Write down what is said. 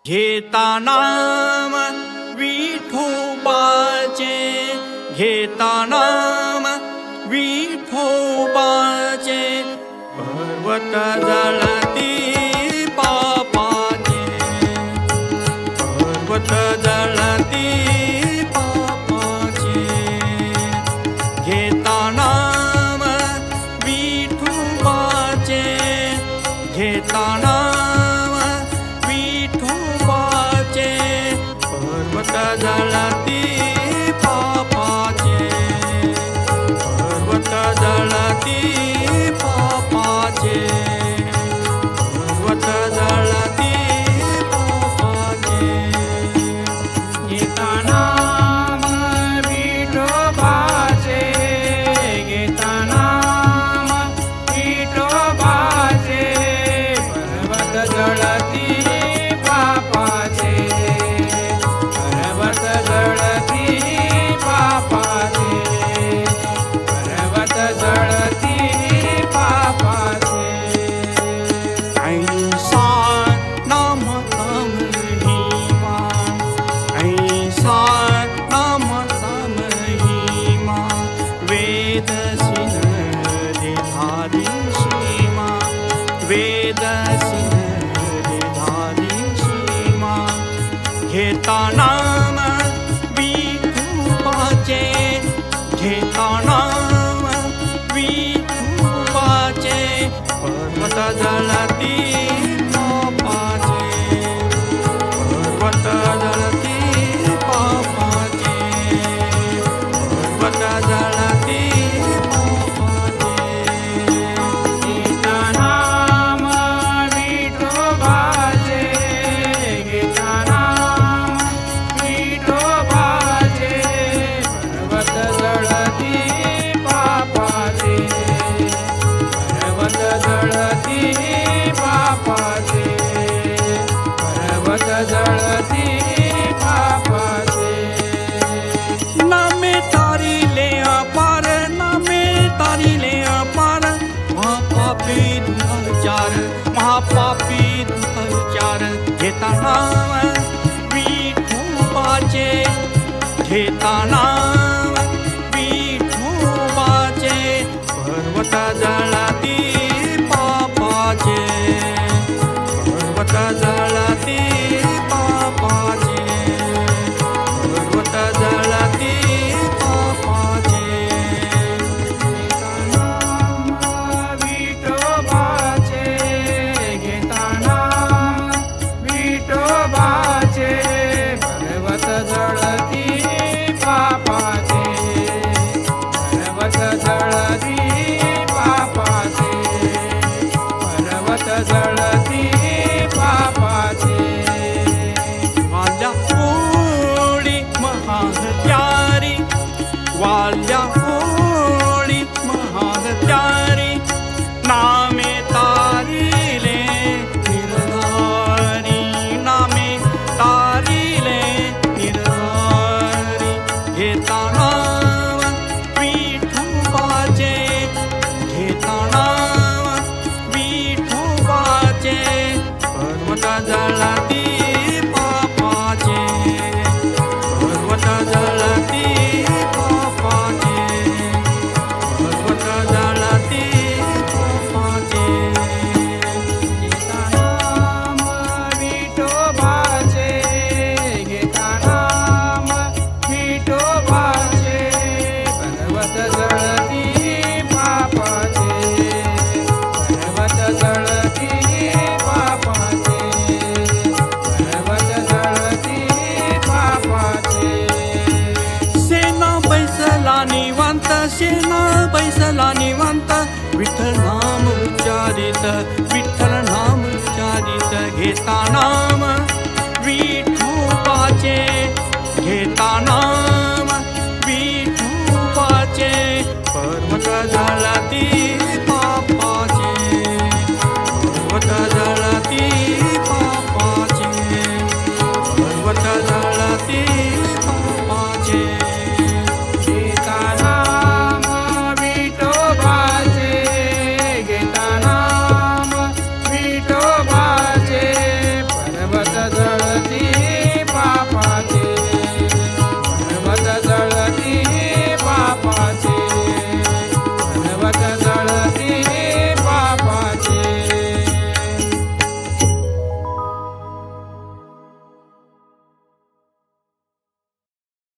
घेता नाम विठोबाचे, घेता नाम विठोबाचे, पर्वत जळती पापाचे, पर्वत जळती पापाचे. घेता नाम विठोबाचे, घेता नाम विठोबाचे, पर्वत जळती पापाचे, पर्वत जळती पापाचे, पर्वत जळती पापाचे. घेता नाम विठोबाचे, घेता नाम विठोबाचे, पर्वत जळती पापाचे, पर्वत जळती पापाचे, पर्वत जळती पापाचे. ऐसा नाम महिमा, ऐसा नाम महिमा, वेद सिंहरे धारी सीमा, वेद सिंहरे धारी सीमा. घेता नाम विठोबाचे, घेता नाम विठोबाचे, पर्वत जळती पापाचे, पर्वत जळती पापाचे, पर्वत जळती पापाचे. घेता नाम विठोबाचे, घेता नाम विठोबाचे, पर्वत जळती पापाचे, पर्वत जळती पापाचे, पर्वत जळती पापाचे. नामे तारिले अपार, नामे तारिले अपार, महापापी दुराचार, महापापी दुराचार. घेता नाम विठोबाचे, घेता नाम विठोबाचे, पर्वत जळती पापाचे, पर्वत जळती पापाचे, पर्वत जळती पापाचे. नाम विठोबाचे, घेता नाम विठोबाचे, पर्वत जळती पापाचे, पर्वत जळती पापाचे, पर्वत जळती पापाचे. वाल्या होळी महाहत्यारी, वाल्या होळी महाहत्यारी, नामे तारिले निर्धारी, नामे तारिले निर्धारी. घेता नाम विठोबाचे, घेता नाम विठोबाचे, पर्वत जळती पापाचे, पर्वत जळती पापाचे, पर्वत जळती पापाचे. घेता नाम विठोबाचे, घेता नाम विठोबाचे, पर्वत जळती पापाचे, पर्वत जळती पापाचे, पर्वत जळती पापाचे. सेना बैसला निवांत, सेना बैसला निवांत, विठ्ठल नाम उच्चारित, विठ्ठल नाम उच्चारित. घेता नाम विठोबाचे, घेता नाम विठोबाचे, पर्वत जळती पापाचे, पर्वत जळती पापाचे, पर्वत जळती पापाचे. घेता नाम विठोबाचे, घेता नाम जळती